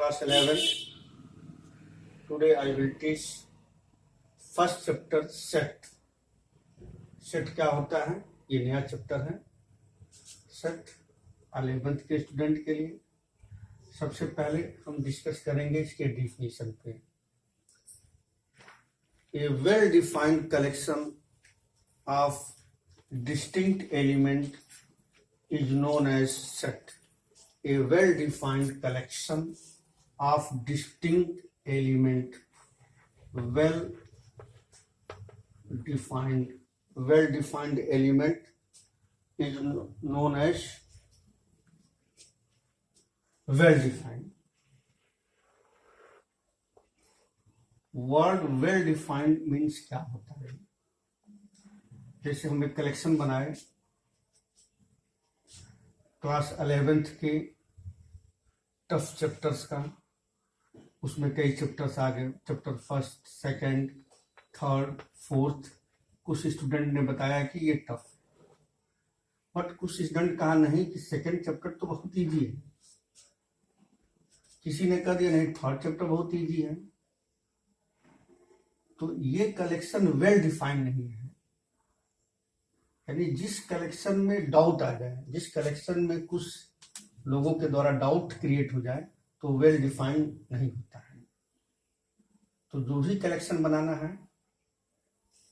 class 11th. Today I will teach first chapter set. Set क्या होता है, ये नया चैप्टर है। सेट 11th के स्टूडेंट के लिए सबसे पहले हम डिस्कस करेंगे इसके डिफिनीशन पे। A well defined collection of distinct element is known as set. A well-defined collection of distinct element, well-defined element is known as well-defined. Word well-defined means क्या होता है? जैसे हम एक कलेक्शन बनाए क्लास 11th के टफ चैप्टर्स का, उसमें कई चैप्टर्स आ गए, chapter first, second, third, fourth. कुछ स्टूडेंट ने बताया कि ये टफ, बट कुछ स्टूडेंट कहा नहीं कि सेकंड चैप्टर तो बहुत इजी है। किसी ने कह दिया नहीं थर्ड चैप्टर बहुत इजी है। तो ये कलेक्शन वेल डिफाइंड नहीं है, यानी जिस कलेक्शन में डाउट आ जाए, जिस कलेक्शन में कुछ लोगों के द्वारा डाउट क्रिएट हो जाए, तो वेल डिफाइंड नहीं होता है। तो जो भी कलेक्शन बनाना है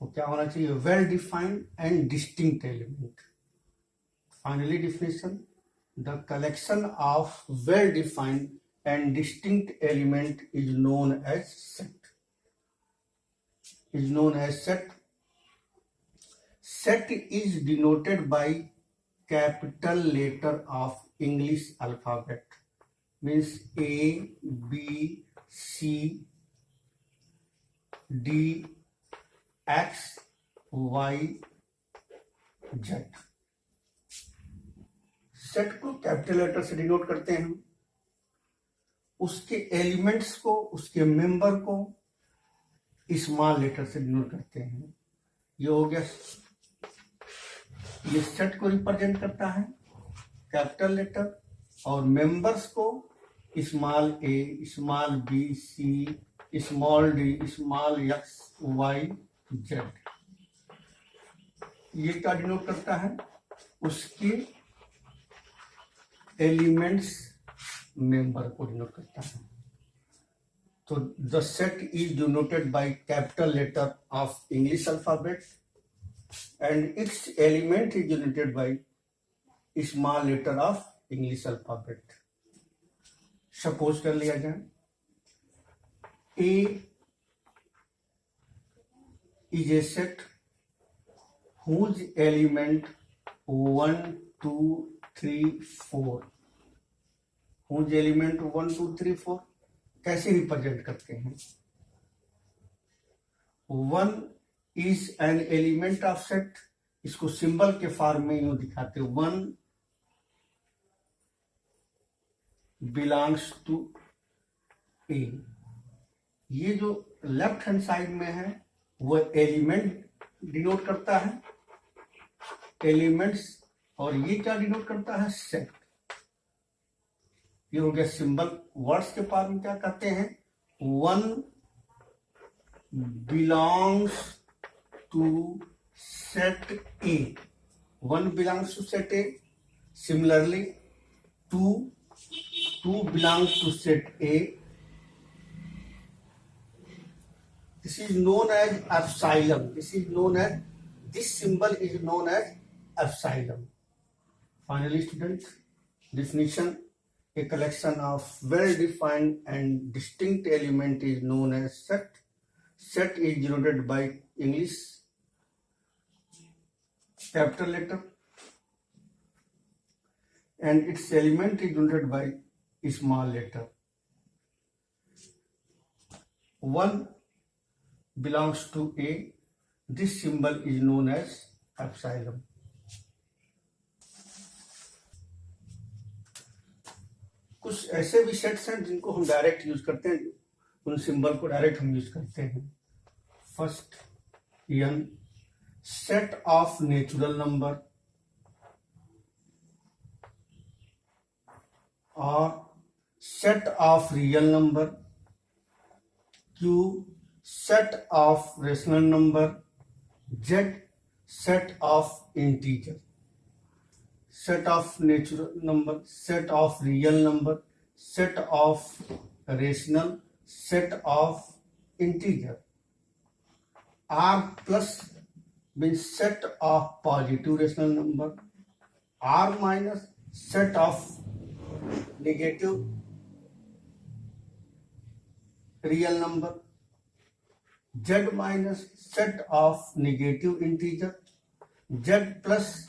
वो क्या होना चाहिए? Well defined and distinct element. Finally definition, the collection of well defined and distinct element is known as set. Is known as set. Set is denoted by capital letter of English alphabet, means A, B, C, D, X, Y, Z। Set को capital letter से denote करते हैं, उसके elements को, उसके member को small letter से denote करते हैं। ये हो गया, ये सेट को रिप्रेजेंट करता है कैपिटल लेटर, और मेंबर्स को small a, small b, c, small d, small x, y, z. ये क्या डिनोट करता है? उसके एलिमेंट्स मेंबर को डिनोट करता है। तो the set is denoted by capital letter of English alphabet and its element is denoted by small letter of English alphabet. Suppose कर लिया जाए, A is a set whose element 1, 2, 3, 4, whose element 1, 2, 3, 4 कैसे represent करते हैं? 1 is an element of set, इसको symbol के form में यूं दिखाते हैं, 1 belongs to A। ये जो लेफ्ट हैंड साइड में है वो एलिमेंट डिनोट करता है, एलिमेंट्स, और ये क्या डिनोट करता है? सेट। ये हो गया सिंबल। वर्ड्स के फॉर्म में क्या कहते हैं? 1 belongs to set A। 1 belongs to set A. Similarly, 2 belongs to set A. This is known as epsilon. This symbol is known as epsilon. Finally, students, definition: a collection of well-defined and distinct element is known as set. Set is denoted by English capital letter and its element is denoted by small letter. 1 belongs to A. This symbol is known as epsilon. कुछ ऐसे भी sets हैं जिनको हम direct use करते हैं, उन symbol को डायरेक्ट हम यूज करते हैं। First, n set of natural number or set of real number, Q set of rational number, Z set of integer. Set of natural number, set of real number, set of rational, set of integer. R plus means set of positive rational number, R minus set of negative real number, Z minus set of negative integer, Z plus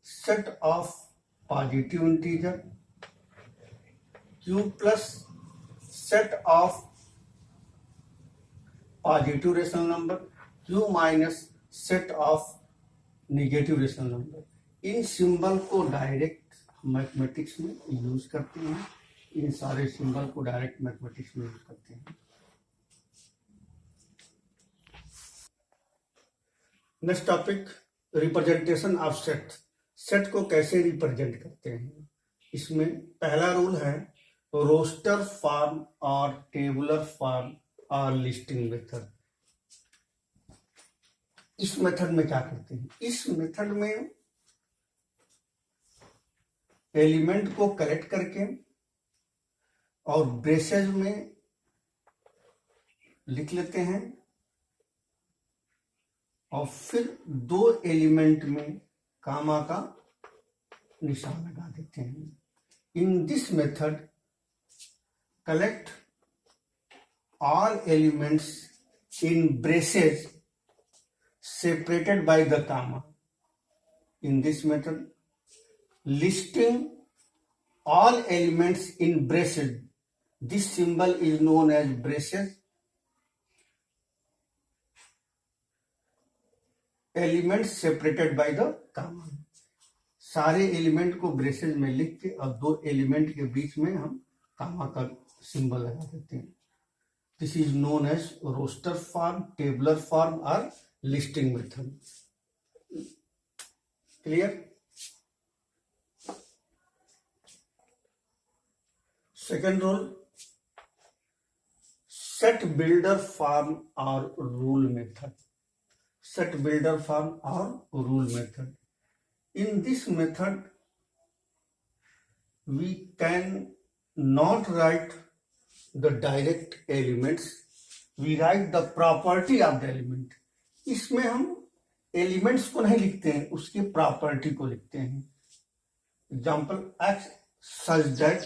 set of positive integer, Q plus set of positive rational number, Q minus set of negative rational number. In symbol को direct mathematics में use करते हैं. इन सारे symbol को direct mathematics में use करते हैं. Next topic, representation of set. Set को कैसे रिप्रेजेंट करते हैं. इसमें पहला रूल है रोस्टर फॉर्म और टेबुलर फॉर्म और लिस्टिंग मेथड. इस मेथड में क्या करते हैं, इस मेथड में एलिमेंट को कलेक्ट करके और ब्रेसेज में लिख लेते हैं और फिर दो एलिमेंट में कामा का निशान लगा देते हैं. In this method collect all elements in braces separated by the comma. In this method, listing all elements in braces. This symbol is known as braces. Elements separated by the comma. सारे element को braces में लिख के और दो element के बीच में हम कामा का सिंबल लगा देते हैं. This is known as roster form, tabular form or listing method. Clear? Second rule, set builder form or rule method. Set builder form or rule method. In this method, we can not write the direct elements, we write the property of the element. इसमें हम elements को नहीं लिखते हैं, उसकी property को लिखते हैं. Example x such that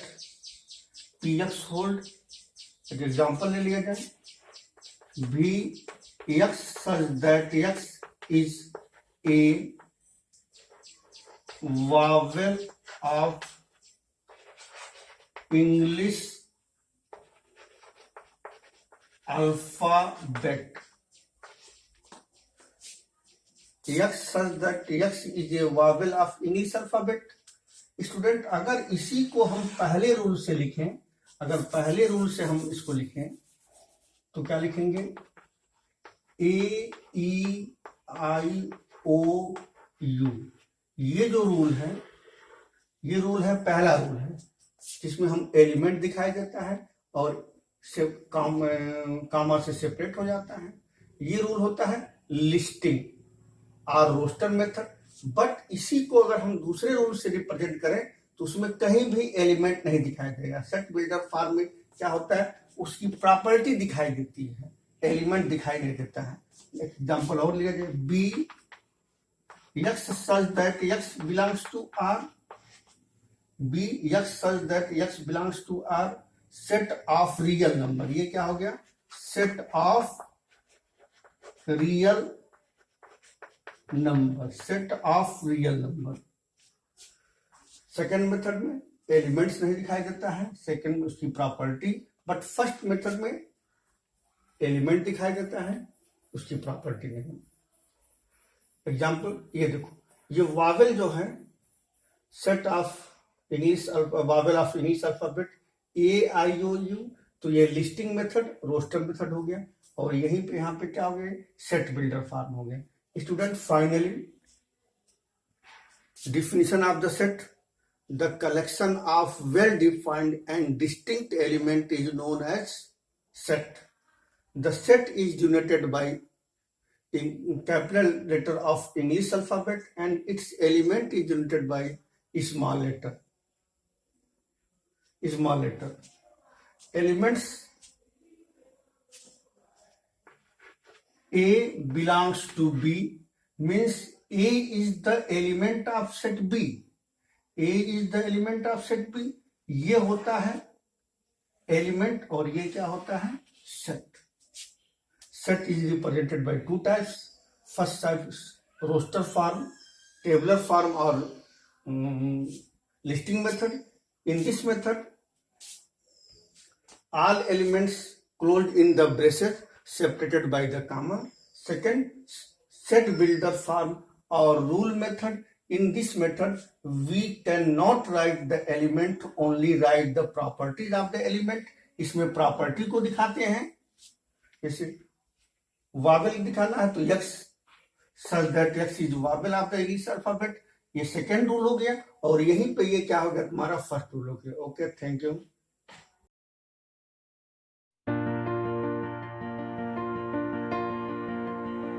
P x hold. एक एग्जाम्पल ले लिया जाए, B x such that x is a vowel of English alphabet. X such that X is a vowel of English alphabet. Student, अगर इसी को हम पहले रूल से लिखें, अगर पहले रूल से हम इसको लिखें तो क्या लिखेंगे, ए ई आई ओ यू. ये जो रूल है, ये रूल है, पहला रूल है जिसमें हम एलिमेंट दिखाई देता है और से कामा से सेपरेट हो जाता है. ये रूल होता है लिस्टिंग और रोस्टर मेथड. बट इसी को अगर हम दूसरे रूल से रिप्रेजेंट करें तो उसमें कहीं भी एलिमेंट नहीं दिखाई देगा. सेट बिल्डर फॉर्म में क्या होता है, उसकी प्रॉपर्टी दिखाई देती है, एलिमेंट दिखाई नहीं देता है. एग्जाम्पल और लिया जाए, B x such that x belongs to R. B x such that x belongs to R. Set of real number, ये क्या हो गया, set of real number, set of real number. Second method में elements नहीं दिखाई देता है, second में उसकी प्रॉपर्टी. बट फर्स्ट मेथड में एलिमेंट दिखाई देता है, उसकी प्रॉपर्टी नहीं. एग्जाम्पल ये देखो, ये वावेल जो है, set of English vowel of English alphabet A I O U. तो ये लिस्टिंग मेथड, रोस्टर मेथड हो गया. और यहीं पे यहाँ पे क्या हो गया, सेट बिल्डर फॉर्म हो गया. Student, finally definition of the set. the collection of well-defined and distinct element is known as set. The set is denoted by in capital letter of English alphabet and its element is denoted by small letter. Small letter. Elements A belongs to B means A is the element of set B. A is the element of set B. ये होता है element और ये क्या होता है set. Set is represented by two types. First type is roster form, tabular form or listing method. In this method, all elements closed in the braces separated by the comma. Second, set builder form or rule method. In this method, we cannot write the element, only write the properties of the element. इसमें property को दिखाते हैं. जैसे Wavell दिखाना है तो x such that x is Wavell of the English alphabet. ये second rule हो गया और यहीं पे ये क्या हो गया तुम्हारा फर्स्ट रूल हो गया. Okay, thank you.